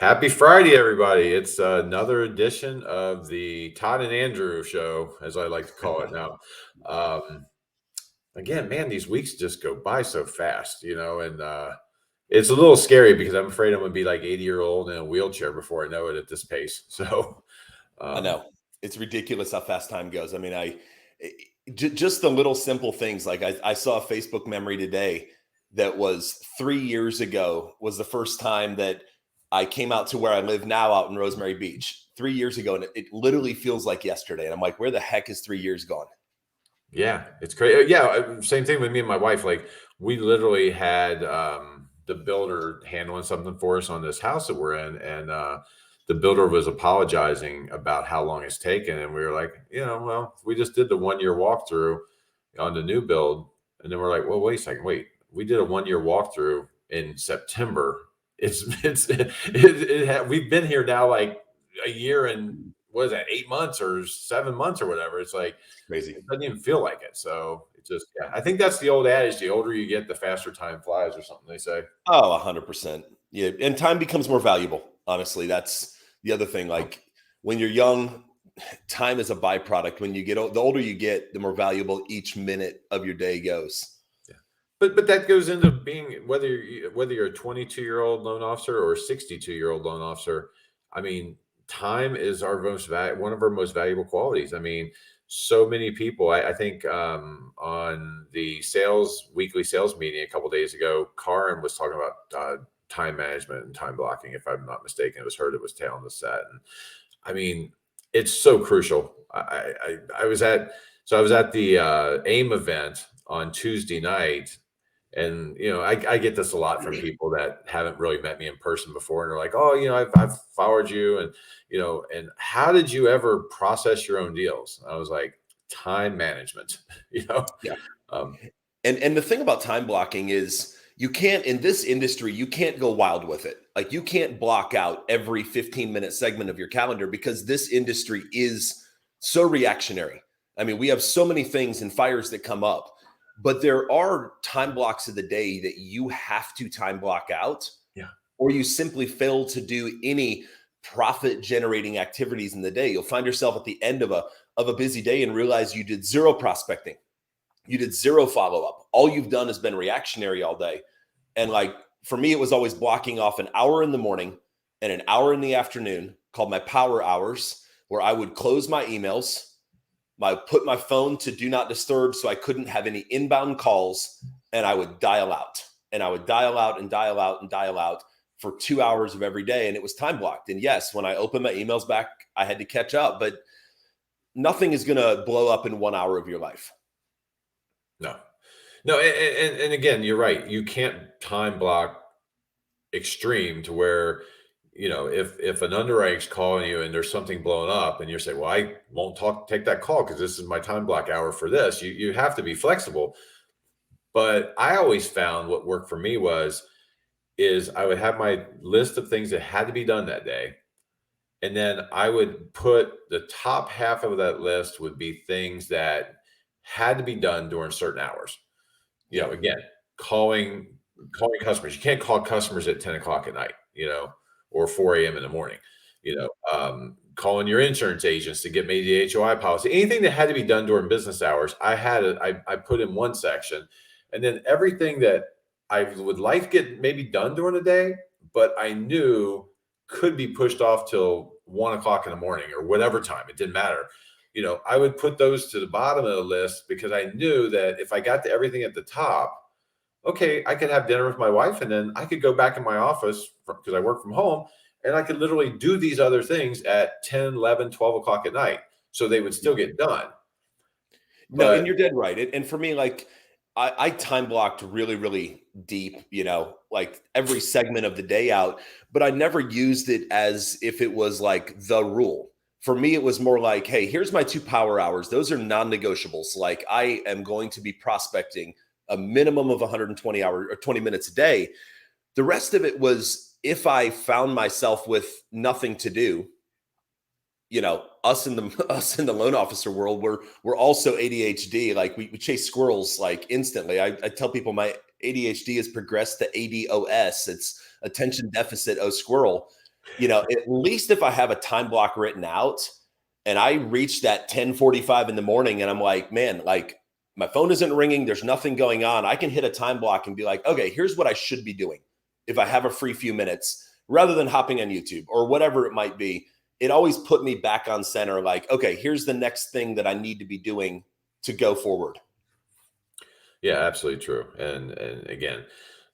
Happy Friday, everybody. It's another edition of the Todd and Andrew show, as I like to call it now. Um, Again, man, these weeks just go by so fast, and it's a little scary because I'm afraid I'm going to be like 80-year-old in a wheelchair before I know it at this pace. So, I um, know it's ridiculous how fast time goes. I mean, just the little simple things. Like I saw a Facebook memory today that was 3 years ago was the first time that I came out to where I live now out in Rosemary Beach 3 years ago. And it literally feels like yesterday. And I'm like, where the heck is 3 years gone? yeah, it's crazy. Yeah, same thing with me and my wife. Like, we literally had the builder handling something for us on this house that we're in, and the builder was apologizing about how long it's taken, and we were like, well, we just did the 1 year walkthrough on the new build, and then we're like, well, wait a second, wait, we did a 1 year walkthrough in September. We've been here now like a year and what is that, 8 months or 7 months or whatever. It's like Crazy. it doesn't even feel like it. So it just, yeah, I think that's the old adage: the older you get, the faster time flies, or something they say. Oh, 100%. Yeah. And time becomes more valuable. Honestly, that's the other thing. Like when you're young, time is a byproduct. When you get the older you get, the more valuable each minute of your day goes. Yeah. But that goes into being whether you're a 22-year-old loan officer or a 62-year-old loan officer. I mean, time is one of our most valuable qualities. I mean, so many people. I think on the weekly sales meeting a couple days ago, Karen was talking about time management and time blocking. If I'm not mistaken, it was her that was tailing the set. And I mean, it's so crucial. I was at the AIM event on Tuesday night, and I get this a lot from people that haven't really met me in person before, and they're like, "Oh, I've followed you, and and how did you ever process your own deals?" I was like, "Time management." you know, Yeah. um, And the thing about time blocking is you can't in this industry, you can't go wild with it. Like you can't block out every 15-minute segment of your calendar because this industry is so reactionary. I mean, we have so many things and fires that come up, but there are time blocks of the day that you have to time block out, yeah, or you simply fail to do any profit generating activities in the day. You'll find yourself at the end of a busy day and realize you did zero prospecting. You did zero follow up. All you've done has been reactionary all day. And like for me, it was always blocking off an hour in the morning and an hour in the afternoon called my power hours, where I would close my emails, put my phone to do not disturb so I couldn't have any inbound calls, and I would dial out. And I would dial out and dial out and dial out for 2 hours of every day. And it was time blocked. And yes, when I opened my emails back, I had to catch up, but nothing is going to blow up in 1 hour of your life. no, no, and again, you're right. You can't time block extreme to where if an underwriter's calling you and there's something blowing up and you're saying, well, I won't take that call because this is my time block hour for this. You have to be flexible. But I always found what worked for me is I would have my list of things that had to be done that day, and then I would put the top half of that list would be things that had to be done during certain hours. Yeah. Again, calling customers. You can't call customers at 10 o'clock at night, or 4 a.m. in the morning. Calling your insurance agents to get maybe the HOI policy. Anything that had to be done during business hours, I put in one section, and then everything that I would like to get maybe done during the day, but I knew could be pushed off till 1 o'clock in the morning or whatever time. It didn't matter. I would put those to the bottom of the list because I knew that if I got to everything at the top, okay, I could have dinner with my wife and then I could go back in my office because I work from home, and I could literally do these other things at 10, 11, 12 o'clock at night. So they would still get done. No, and But you're dead right. And for me, like I time blocked really, really deep, like every segment of the day out, but I never used it as if it was like the rule. For me, it was more like, hey, here's my 2 power hours. Those are non-negotiables. Like I am going to be prospecting a minimum of 120 hours or 20 minutes a day. The rest of it was if I found myself with nothing to do, us in the loan officer world, we're also ADHD. Like we chase squirrels like instantly. I tell people my ADHD has progressed to ADOS. It's attention deficit squirrel. At least if I have a time block written out and I reach that 10:45 in the morning and I'm like, man, like my phone isn't ringing, there's nothing going on, I can hit a time block and be like, okay, here's what I should be doing if I have a free few minutes, rather than hopping on YouTube or whatever it might be. It always put me back on center, like, okay, here's the next thing that I need to be doing to go forward. Yeah, absolutely true. And again,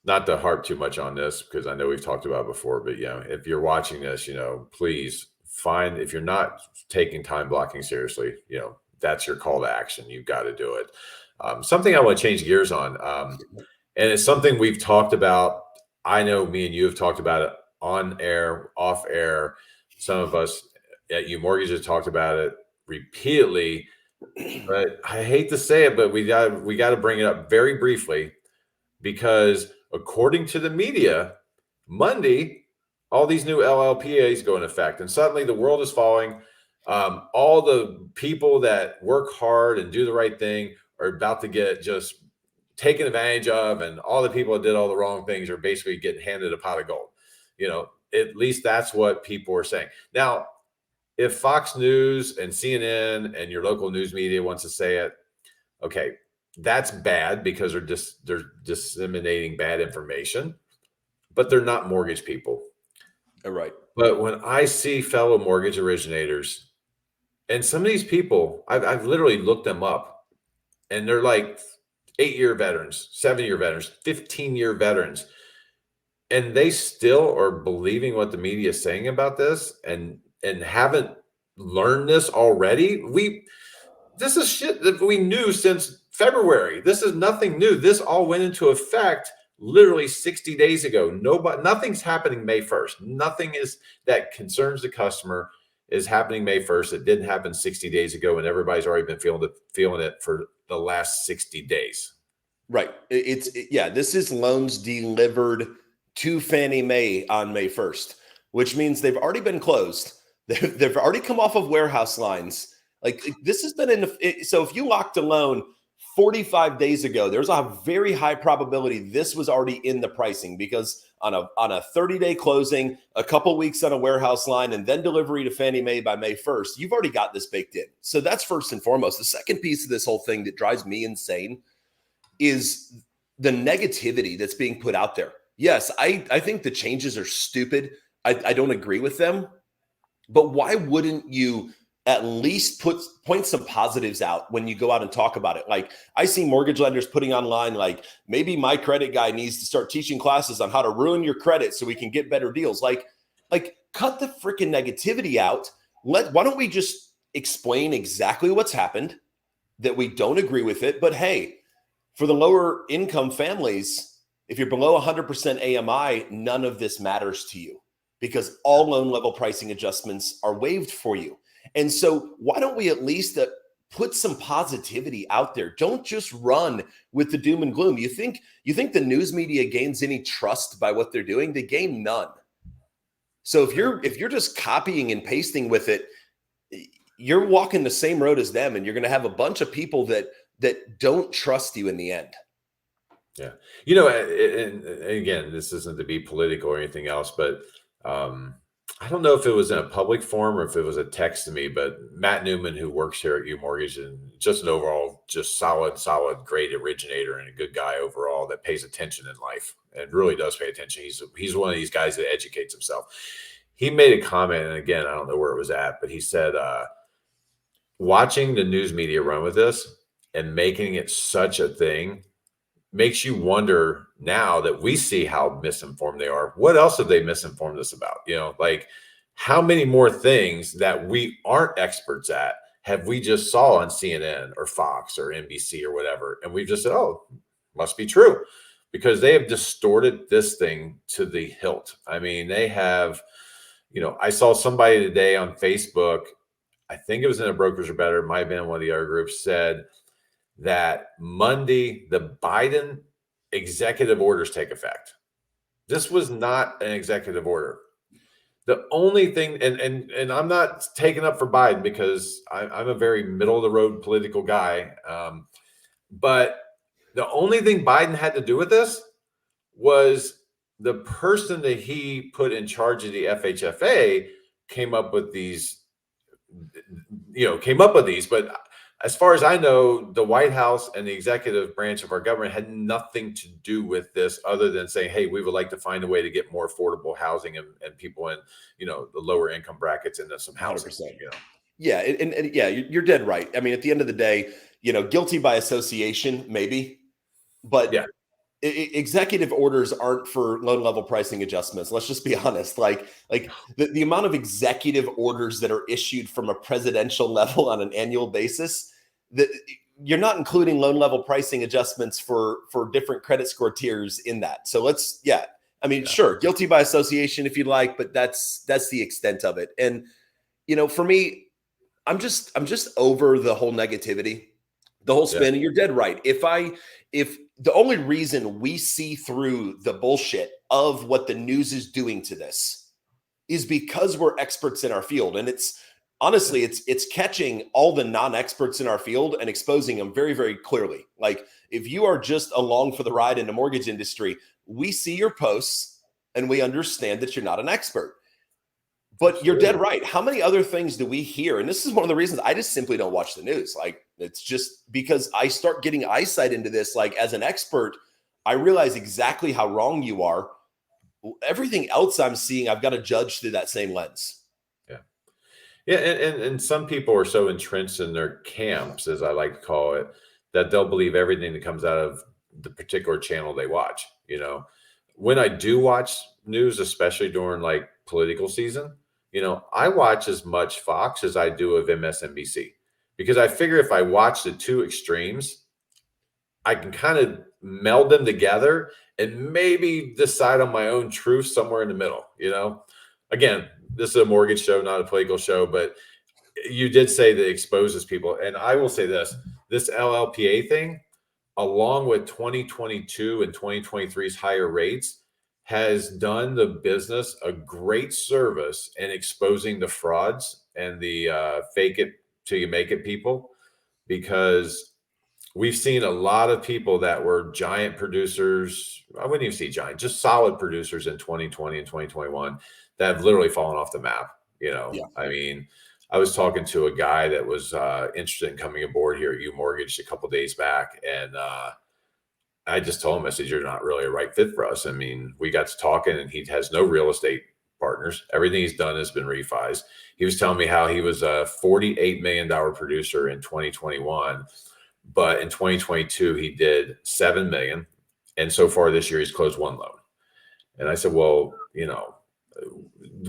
not to harp too much on this because I know we've talked about it before, but if you're watching this, please find, if you're not taking time blocking seriously, that's your call to action. You've got to do it. Something I want to change gears on, and it's something we've talked about. I know me and you have talked about it on air, off air. Some of us at UMortgage have talked about it repeatedly. But I hate to say it, but we got to bring it up very briefly, because according to the media, Monday, all these new LLPAs go in effect, and suddenly the world is falling. All the people that work hard and do the right thing are about to get just taken advantage of, and all the people that did all the wrong things are basically getting handed a pot of gold. At least that's what people are saying. Now, if Fox News and CNN and your local news media wants to say it, okay, that's bad because they're disseminating bad information, but they're not mortgage people. Right. But when I see fellow mortgage originators, and some of these people, I've literally looked them up, and they're like 8-year veterans, 7-year veterans, 15-year veterans, and they still are believing what the media is saying about this, and haven't learned this already. This is shit that we knew since February. This is nothing new. This all went into effect literally 60 days ago. Nothing's happening May 1st. Nothing is that concerns the customer is happening May 1st. It didn't happen 60 days ago, and everybody's already been feeling it for the last 60 days. Right. This is loans delivered to Fannie Mae on May 1st, which means they've already been closed. They've already come off of warehouse lines. Like, this has been so if you locked a loan 45 days ago, there's a very high probability this was already in the pricing, because on a 30-day closing, a couple weeks on a warehouse line, and then delivery to Fannie Mae by May 1st, you've already got this baked in. So that's first and foremost. The second piece of this whole thing that drives me insane is the negativity that's being put out there. Yes, I think the changes are stupid. I don't agree with them. But why wouldn't you at least point some positives out when you go out and talk about it? Like, I see mortgage lenders putting online, like, maybe my credit guy needs to start teaching classes on how to ruin your credit so we can get better deals. Like cut the freaking negativity out. Why don't we just explain exactly what's happened, that we don't agree with it, but hey, for the lower income families, if you're below 100% AMI, none of this matters to you, because all loan level pricing adjustments are waived for you. And so why don't we at least put some positivity out there? Don't just run with the doom and gloom. You think the news media gains any trust by what they're doing? They gain none. So if you're just copying and pasting with it, you're walking the same road as them, and you're going to have a bunch of people that don't trust you in the end. Yeah. And again, this isn't to be political or anything else, but I don't know if it was in a public forum or if it was a text to me, but Matt Newman, who works here at UMortgage, and just an overall, just solid, great originator and a good guy overall that pays attention in life and really does pay attention. He's one of these guys that educates himself. He made a comment, and again, I don't know where it was at, but he said, watching the news media run with this and making it such a thing makes you wonder, now that we see how misinformed they are, what else have they misinformed us about? Like, how many more things that we aren't experts at have we just saw on CNN or Fox or NBC or whatever, and we've just said, oh, must be true, because they have distorted this thing to the hilt. I mean, they have, I saw somebody today on Facebook, I think it was in a Brokers Are Better, it might have been one of the other groups, said that Monday, the Biden executive orders take effect. This was not an executive order. The only thing, and I'm not taking up for Biden because I'm a very middle of the road political guy, but the only thing Biden had to do with this was the person that he put in charge of the FHFA came up with these, but as far as I know, the White House and the executive branch of our government had nothing to do with this other than saying, hey, we would like to find a way to get more affordable housing and people in, the lower income brackets into some housing, 100%. Yeah. And yeah, you're dead right. I mean, at the end of the day, guilty by association, maybe, but yeah, executive orders aren't for loan level pricing adjustments. Let's just be honest. Like the amount of executive orders that are issued from a presidential level on an annual basis, that you're not including loan level pricing adjustments for different credit score tiers in that. So I mean, sure, guilty by association if you'd like, but that's the extent of it. And for me, I'm just over the whole negativity, the whole spin. And you're dead right. If the only reason we see through the bullshit of what the news is doing to this is because we're experts in our field. And it's honestly, it's catching all the non-experts in our field and exposing them very, very clearly. Like if you are just along for the ride in the mortgage industry, we see your posts and we understand that you're not an expert. But you're dead right. How many other things do we hear? And this is one of the reasons I just simply don't watch the news. Like it's just because I start getting eyesight into this. Like as an expert, I realize exactly how wrong you are. Everything else I'm seeing, I've got to judge through that same lens. Yeah. Yeah. And some people are so entrenched in their camps, as I like to call it, that they'll believe everything that comes out of the particular channel they watch. When I do watch news, especially during like political season, I watch as much Fox as I do of MSNBC because I figure if I watch the two extremes, I can kind of meld them together and maybe decide on my own truth somewhere in the middle. Again, this is a mortgage show, not a political show, but you did say that it exposes people. And I will say this LLPA thing, along with 2022 and 2023's higher rates, has done the business a great service in exposing the frauds and the fake it till you make it people, because we've seen a lot of people that were giant producers. I wouldn't even say giant, just solid producers in 2020 and 2021 that have literally fallen off the map. I mean, I was talking to a guy that was interested in coming aboard here at UMortgage a couple of days back, and I just told him, I said, you're not really a right fit for us. I mean, we got to talking and he has no real estate partners. Everything he's done has been refis. He was telling me how he was a $48 million producer in 2021, but in 2022, he did 7 million. And so far this year, he's closed one loan. And I said, well,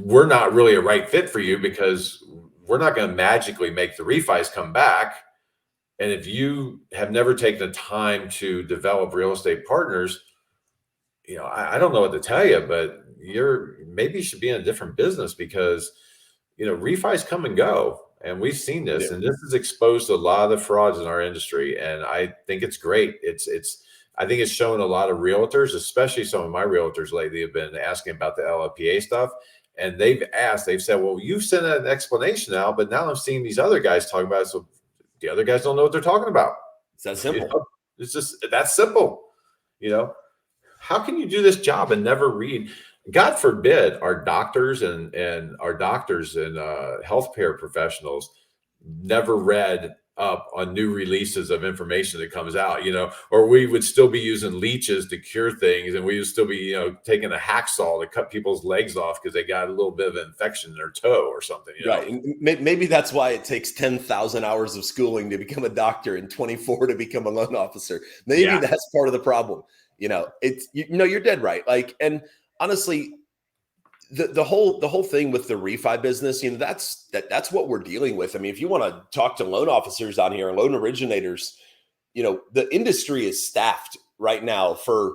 we're not really a right fit for you because we're not going to magically make the refis come back. And if you have never taken the time to develop real estate partners, I don't know what to tell you, but maybe you should be in a different business because, refis come and go. And we've seen this, and this has exposed a lot of the frauds in our industry. And I think it's great. I think it's shown a lot of realtors, especially some of my realtors lately, have been asking about the LLPA stuff. And they've said, well, you've sent an explanation now, but now I'm seeing these other guys talk about it. So the other guys don't know what they're talking about. It's that simple. It's just that simple. How can you do this job and never read? God forbid our doctors and healthcare professionals never read up on new releases of information that comes out, or we would still be using leeches to cure things, and we would still be, taking a hacksaw to cut people's legs off because they got a little bit of infection in their toe or something. Right. And maybe that's why it takes 10,000 hours of schooling to become a doctor and 24 to become a loan officer. Maybe that's part of the problem. You're dead right. Like, and honestly, the whole thing with the refi business, that's what we're dealing with. I mean, if you want to talk to loan officers on here and loan originators, the industry is staffed right now for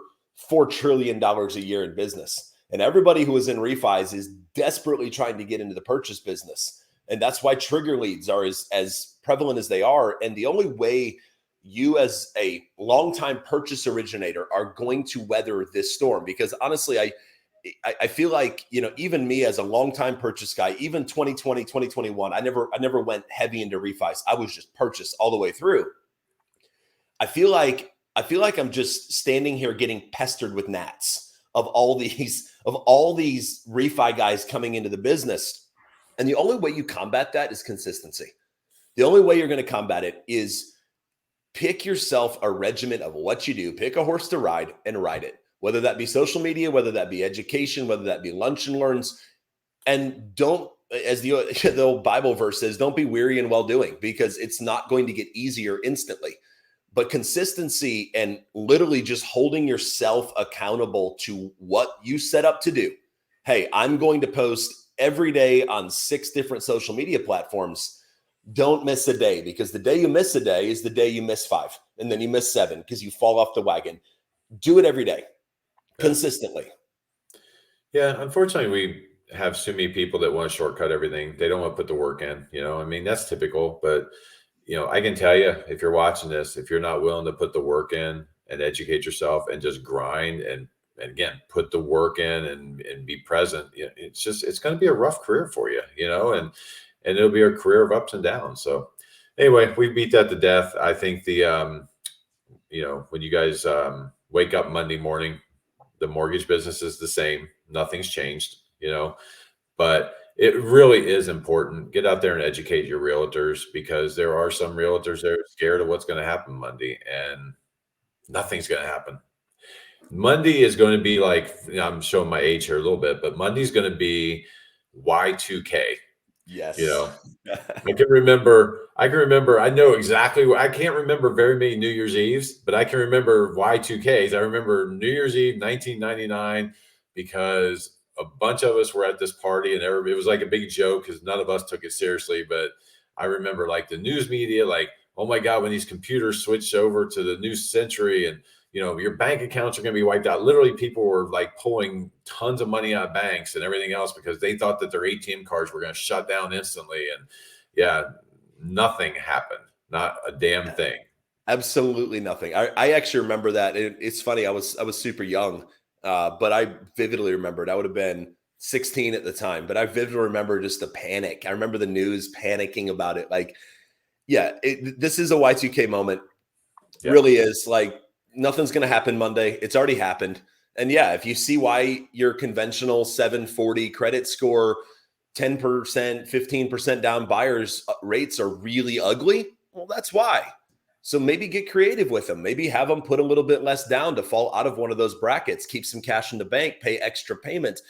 $4 trillion a year in business. And everybody who is in refis is desperately trying to get into the purchase business. And that's why trigger leads are as prevalent as they are. And the only way you as a longtime purchase originator are going to weather this storm, because honestly, I feel like, even me as a longtime purchase guy, even 2020, 2021, I never went heavy into refis. I was just purchase all the way through. I feel like I'm just standing here getting pestered with gnats of all these refi guys coming into the business. And the only way you combat that is consistency. The only way you're going to combat it is pick yourself a regimen of what you do. Pick a horse to ride and ride it, whether that be social media, whether that be education, whether that be lunch and learns. And don't, as the old Bible verse says, don't be weary in well doing, because it's not going to get easier instantly. But consistency and literally just holding yourself accountable to what you set up to do. Hey, I'm going to post every day on 6 different social media platforms. Don't miss a day, because the day you miss a day is the day you miss 5, and then you miss 7 because you fall off the wagon. Do it every day, consistently. Yeah, unfortunately, we have so many people that want to shortcut everything. They don't want to put the work in. I mean, that's typical. But I can tell you, if you're watching this, if you're not willing to put the work in and educate yourself and just grind and again, put the work in and be present, it's going to be a rough career for you, and it'll be a career of ups and downs. So anyway, we beat that to death. I think when you guys wake up Monday morning, the mortgage business is the same. Nothing's changed, but it really is important. Get out there and educate your realtors, because there are some realtors that are scared of what's going to happen Monday, and nothing's going to happen. Monday is going to be like, I'm showing my age here a little bit, but Monday's going to be Y2K. Yes. I can remember, I know exactly, I can't remember very many New Year's Eves, but I can remember Y2Ks. I remember New Year's Eve, 1999, because a bunch of us were at this party and it was like a big joke because none of us took it seriously. But I remember like the news media, like, oh my God, when these computers switched over to the new century and, your bank accounts are going to be wiped out. Literally, people were like pulling tons of money out of banks and everything else because they thought that their ATM cards were going to shut down instantly. And yeah, nothing happened. Not a damn thing. Absolutely nothing. I actually remember that. It's funny. I was super young, but I vividly remember it. I would have been 16 at the time, but I vividly remember just the panic. I remember the news panicking about it. Like, yeah, this is a Y2K moment. Yeah. Really is. Like, nothing's going to happen Monday. It's already happened. And yeah, if you see why your conventional 740 credit score, 10%, 15% down buyers rates are really ugly, well, that's why. So maybe get creative with them. Maybe have them put a little bit less down to fall out of one of those brackets, keep some cash in the bank, pay extra payments.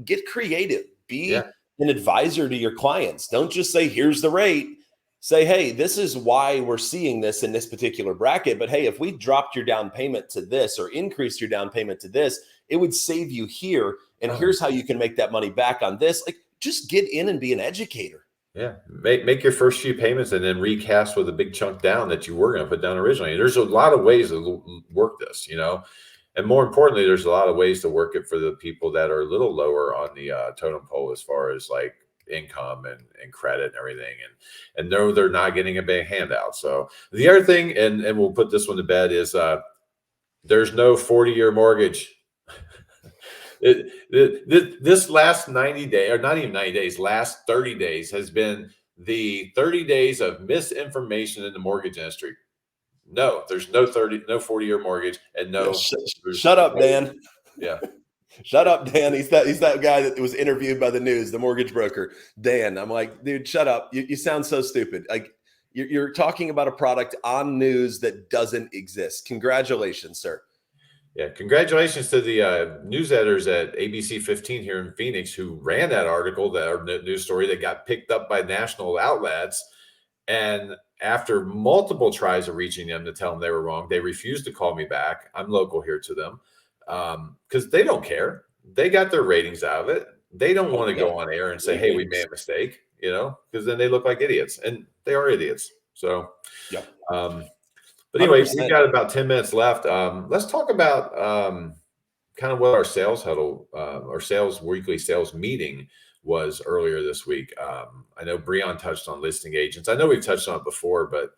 Get creative. Be an advisor to your clients. Don't just say, here's the rate. Say, hey, this is why we're seeing this in this particular bracket. But hey, if we dropped your down payment to this or increased your down payment to this, it would save you here. And here's how you can make that money back on this. Like, just get in and be an educator. Yeah. Make your first few payments and then recast with a big chunk down that you were going to put down originally. There's a lot of ways to work this, and more importantly, there's a lot of ways to work it for the people that are a little lower on the totem pole as far as like income and credit and everything, and no, they're not getting a big handout. So the other thing, and we'll put this one to bed, is there's no 40-year mortgage. This last 90 days, or not even 90 days, last 30 days has been the 30 days of misinformation in the mortgage industry. No, there's no 40-year mortgage, and no. Shut up, Dan. Yeah. Shut up, Dan. He's that guy that was interviewed by the news, the mortgage broker, Dan. I'm like, dude, shut up. You sound so stupid. Like, you're talking about a product on news that doesn't exist. Congratulations, sir. Yeah, congratulations to the news editors at ABC 15 here in Phoenix who ran that article, that news story that got picked up by national outlets. And after multiple tries of reaching them to tell them they were wrong, they refused to call me back. I'm local here to them. Because they don't care. They got their ratings out of it. They don't want to go on air and say, hey, we made a mistake, because then they look like idiots, and they are idiots. So, yeah. But anyway, we've got about 10 minutes left. Let's talk about kind of what our sales huddle, our weekly sales meeting was earlier this week. I know Breon touched on listing agents. I know we've touched on it before, but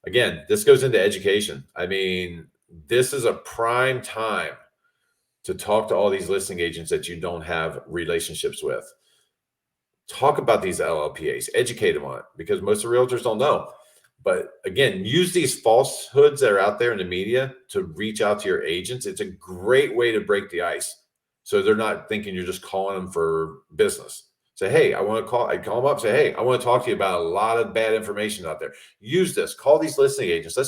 again, this goes into education. I mean, this is a prime time to talk to all these listing agents that you don't have relationships with. Talk about these LLPAs, educate them on it, because most of the realtors don't know. But again, use these falsehoods that are out there in the media to reach out to your agents. It's a great way to break the ice. So they're not thinking you're just calling them for business. Say, hey, I want to call. I call them up. Say, hey, I want to talk to you about a lot of bad information out there. Use this. Call these listing agents.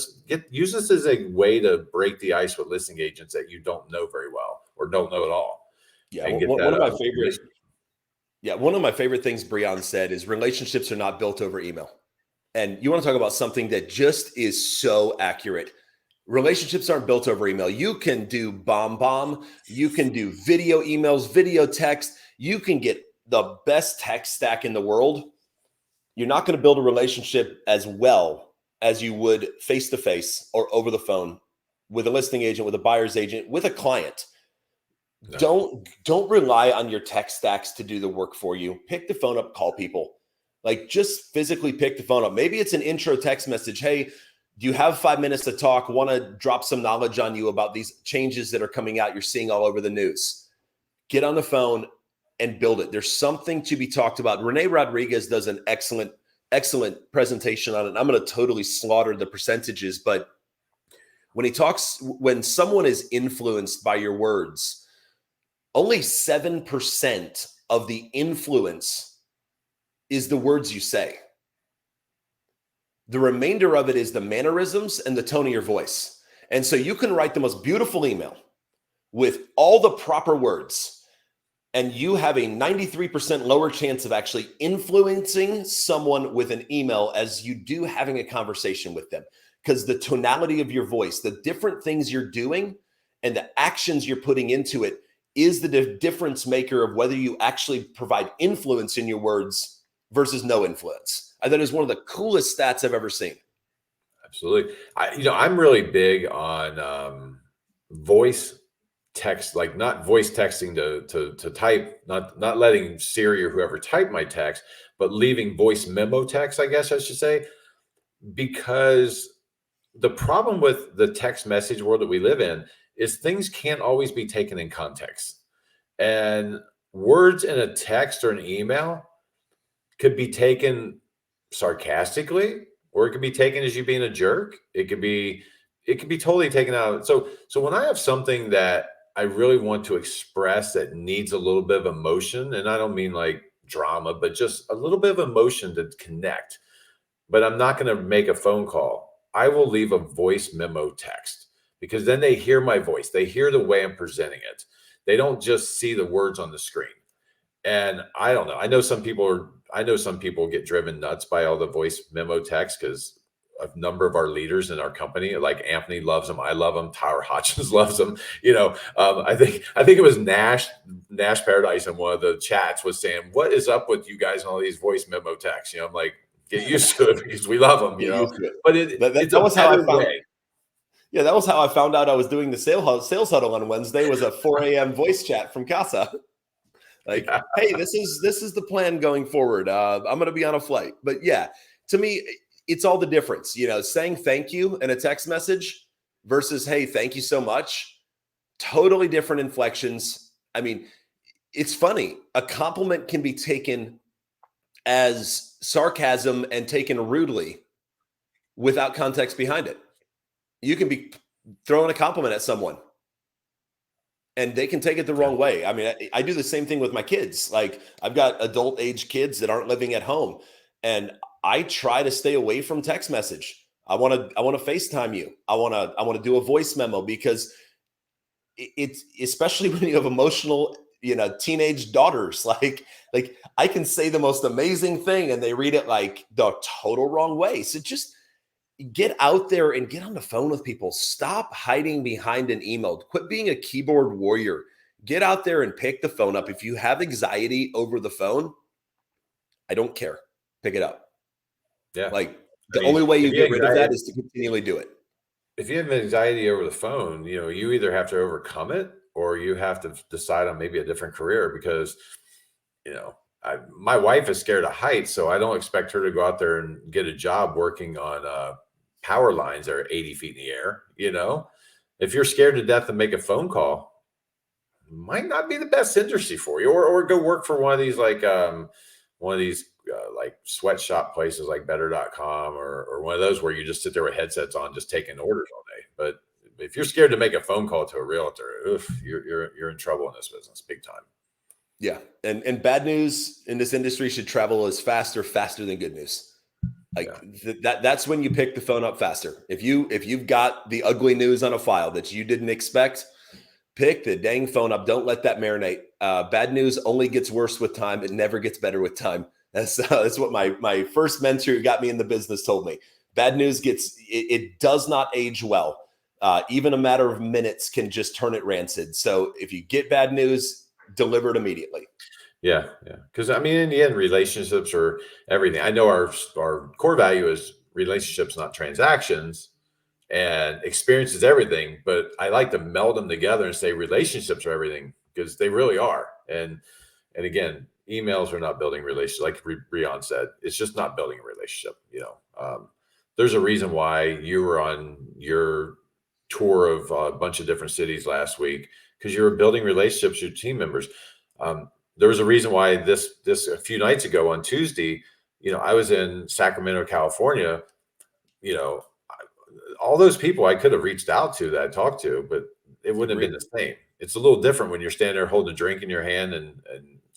Use this as a way to break the ice with listing agents that you don't know very well or don't know at all. Yeah, And get one that of my favorite. Yeah, one of my favorite things Breon said is relationships are not built over email. And you want to talk about something that just is so accurate. Relationships aren't built over email. You can do bomb. You can do video emails, video text. You can get the best tech stack in the world. You're not going to build a relationship as well as you would face-to-face or over the phone with a listing agent, with a buyer's agent, with a client. No. Don't rely on your tech stacks to do the work for you. Pick the phone up, call people. Like, just physically pick the phone up. Maybe it's an intro text message. Hey, do you have 5 minutes to talk? Want to drop some knowledge on you about these changes that are coming out you're seeing all over the news. Get on the phone and build it. There's something to be talked about. Renee Rodriguez does an excellent presentation on it. I'm going to totally slaughter the percentages, but when someone is influenced by your words, only 7% of the influence is the words you say. The remainder of it is the mannerisms and the tone of your voice. And so you can write the most beautiful email with all the proper words, and you have a 93% lower chance of actually influencing someone with an email as you do having a conversation with them. Because the tonality of your voice, the different things you're doing, and the actions you're putting into it is the difference maker of whether you actually provide influence in your words versus no influence. I thought it was one of the coolest stats I've ever seen. Absolutely. I'm really big on voice text, like not voice texting to type, not letting Siri or whoever type my text, but leaving voice memo text, I guess I should say, because the problem with the text message world that we live in is things can't always be taken in context. And words in a text or an email could be taken sarcastically, or it could be taken as you being a jerk. It could be totally taken out. So when I have something that I really want to express that needs a little bit of emotion, and I don't mean like drama, but just a little bit of emotion to connect, but I'm not going to make a phone call. I will leave a voice memo text, because then they hear my voice. They hear the way I'm presenting it. They don't just see the words on the screen. And I don't know. I know some people get driven nuts by all the voice memo text, because a number of our leaders in our company, like Anthony loves them. I love them. Tyler Hodgins loves them. I think it was Nash Paradise in one of the chats was saying, "What is up with you guys and all these voice memo texts?" I'm like, get used to it, because we love them, But it's that was how I found way. Yeah, that was how I found out I was doing the sales huddle on Wednesday. Was a 4 a.m. voice chat from Casa. Like, yeah. Hey, this is the plan going forward. I'm going to be on a flight. But yeah, to me, it's all the difference. Saying thank you in a text message versus, hey, thank you so much. Totally different inflections. I mean, it's funny. A compliment can be taken as sarcasm and taken rudely without context behind it. You can be throwing a compliment at someone and they can take it the wrong way. I mean, I do the same thing with my kids. Like, I've got adult age kids that aren't living at home, and I try to stay away from text message. I want to FaceTime you. I want to do a voice memo, because it's, especially when you have emotional, teenage daughters, like I can say the most amazing thing and they read it like the total wrong way. So just get out there and get on the phone with people. Stop hiding behind an email. Quit being a keyboard warrior. Get out there and pick the phone up. If you have anxiety over the phone, I don't care. Pick it up. Yeah. Like, the only way you get rid of that is to continually do it. If you have anxiety over the phone, you either have to overcome it, or you have to decide on maybe a different career, because, my wife is scared of heights, so I don't expect her to go out there and get a job working on power lines that are 80 feet in the air. If you're scared to death to make a phone call, might not be the best industry for you, or go work for one of these like sweatshop places like better.com or one of those where you just sit there with headsets on, just taking orders all day. But if you're scared to make a phone call to a realtor, you're in trouble in this business, big time. Yeah. And bad news in this industry should travel as faster than good news. Like that's when you pick the phone up faster. If you've got the ugly news on a file that you didn't expect, pick the dang phone up. Don't let that marinate. Bad news only gets worse with time. It never gets better with time. That's what my first mentor who got me in the business told me. Bad news it does not age well. Even a matter of minutes can just turn it rancid. So if you get bad news, deliver it immediately. Yeah. Because I mean, in the end, relationships are everything. I know our core value is relationships, not transactions, and experience is everything. But I like to meld them together and say relationships are everything, because they really are. And again, emails are not building relationships. Like Breon said, it's just not building a relationship. There's a reason why you were on your tour of a bunch of different cities last week, because you were building relationships with your team members. There was a reason why this a few nights ago on Tuesday, I was in Sacramento, California. All those people I could have reached out to that I talked to, but it wouldn't have been the same. It's a little different when you're standing there holding a drink in your hand and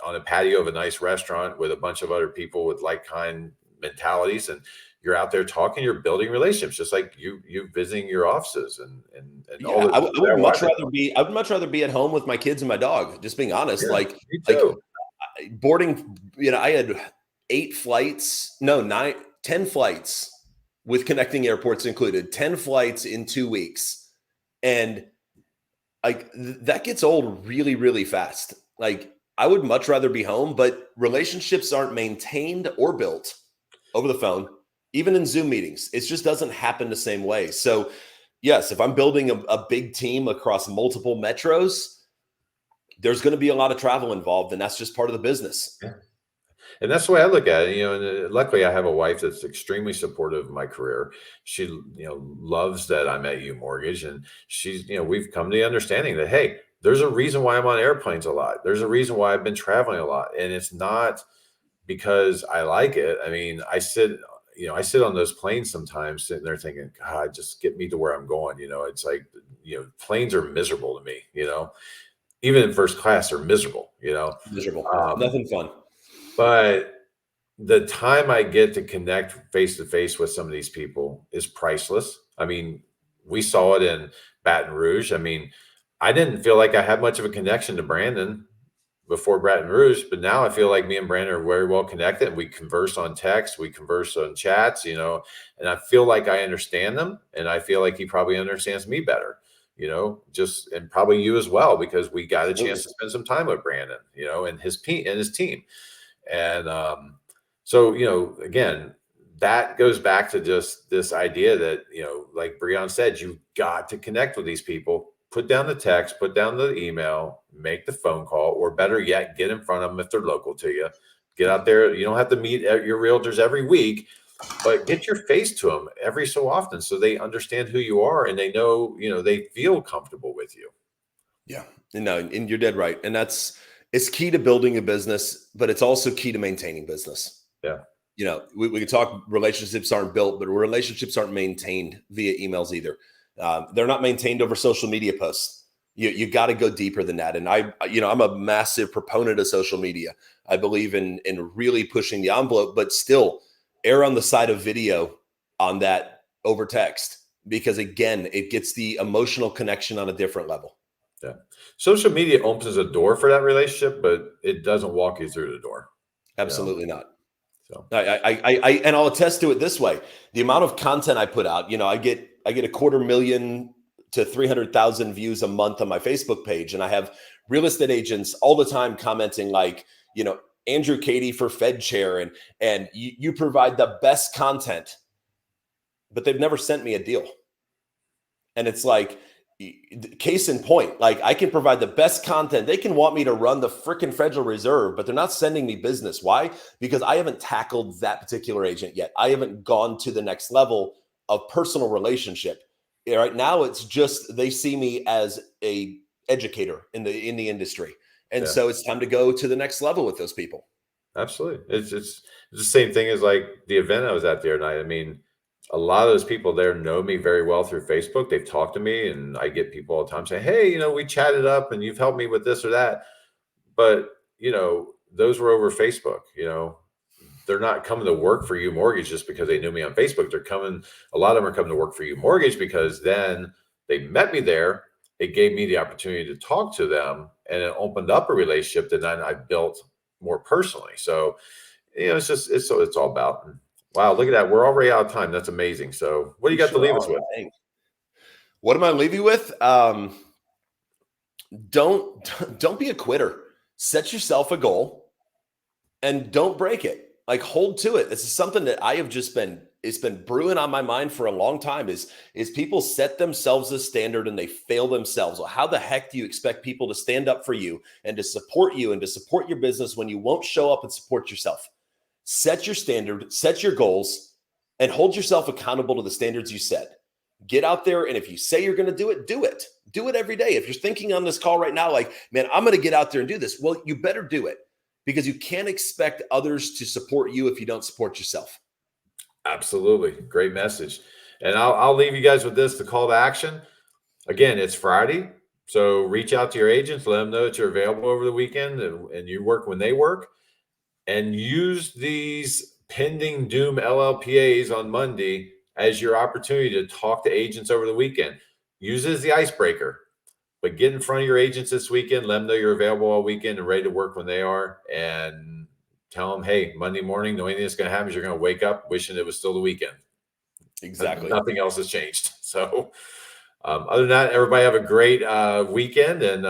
on a patio of a nice restaurant with a bunch of other people with like kind mentalities, and you're out there talking, you're building relationships, just like you visiting your offices and all I would much rather be at home with my kids and my dog, just being honest. Me too. Boarding, I had 10 flights with connecting airports included, 10 flights in 2 weeks. And that gets old really, really fast. I would much rather be home, but relationships aren't maintained or built over the phone, even in Zoom meetings. It just doesn't happen the same way. So yes, if I'm building a big team across multiple metros, there's going to be a lot of travel involved, and that's just part of the business. Yeah. And that's the way I look at it, and luckily I have a wife that's extremely supportive of my career. She, loves that I'm at UMortgage, and she's, we've come to the understanding that, hey, there's a reason why I'm on airplanes a lot. There's a reason why I've been traveling a lot. And it's not because I like it. I mean, I sit on those planes sometimes sitting there thinking, God, just get me to where I'm going. It's like, planes are miserable to me, even in first class are miserable, Miserable. Nothing fun. But the time I get to connect face to face with some of these people is priceless. I mean, we saw it in Baton Rouge. I mean, I didn't feel like I had much of a connection to Brandon before Baton Rouge, but now I feel like me and Brandon are very well connected. We converse on text, we converse on chats, and I feel like I understand them, and I feel like he probably understands me better, and probably you as well, because we got a chance to spend some time with Brandon, and his team. And so, again, that goes back to just this idea that, like Breon said, you've got to connect with these people. Put down the text, put down the email, make the phone call, or better yet, get in front of them if they're local to you. Get out there. You don't have to meet your realtors every week, but get your face to them every so often so they understand who you are and they know, they feel comfortable with you. Yeah, and you're dead right. And it's key to building a business, but it's also key to maintaining business. Yeah. We could talk relationships aren't built, but relationships aren't maintained via emails either. They're not maintained over social media posts. You got to go deeper than that. And I'm a massive proponent of social media. I believe in really pushing the envelope, but still err on the side of video on that over text, because again, it gets the emotional connection on a different level. Yeah. Social media opens a door for that relationship, but it doesn't walk you through the door. Absolutely not. So and I'll attest to it this way. The amount of content I put out, I get 250,000 to 300,000 views a month on my Facebook page. And I have real estate agents all the time commenting like, Andrew Cady for Fed chair. And you provide the best content, but they've never sent me a deal. And it's like, case in point, like I can provide the best content. They can want me to run the freaking Federal Reserve, but they're not sending me business. Why? Because I haven't tackled that particular agent yet. I haven't gone to the next level of personal relationship. Right now, it's just they see me as a educator in the industry, and so it's time to go to the next level with those people. Absolutely. It's the same thing as like the event I was at the other night. I mean, a lot of those people there know me very well through Facebook. They've talked to me, and I get people all the time saying, "Hey, we chatted up and you've helped me with this or that." But, those were over Facebook. They're not coming to work for UMortgage just because they knew me on Facebook. A lot of them are coming to work for UMortgage because then they met me there. It gave me the opportunity to talk to them, and it opened up a relationship that then I built more personally. So, it's all about. Wow, look at that. We're already out of time. That's amazing. So what do you got to Sure leave us are. with? Dang. What am I leaving you with? Don't be a quitter. Set yourself a goal and don't break it. Like, hold to it. This is something that I have it's been brewing on my mind for a long time is people set themselves a standard and they fail themselves. Well, how the heck do you expect people to stand up for you and to support you and to support your business when you won't show up and support yourself? Set your standard, set your goals, and hold yourself accountable to the standards you set. Get out there, and if you say you're going to do it, do it. Do it every day. If you're thinking on this call right now, like, man, I'm going to get out there and do this, well, you better do it, because you can't expect others to support you if you don't support yourself. Absolutely. Great message. And I'll leave you guys with this, the call to action. Again, it's Friday. So reach out to your agents, let them know that you're available over the weekend and you work when they work, and use these pending doom LLPAs on Monday as your opportunity to talk to agents over the weekend. Use it as the icebreaker, but get in front of your agents this weekend. Let them know you're available all weekend and ready to work when they are, and tell them, hey, Monday morning, the only thing that's going to happen is you're going to wake up wishing it was still the weekend. Exactly. Nothing else has changed. So other than that, everybody have a great weekend, and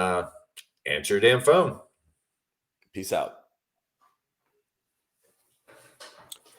answer your damn phone. Peace out.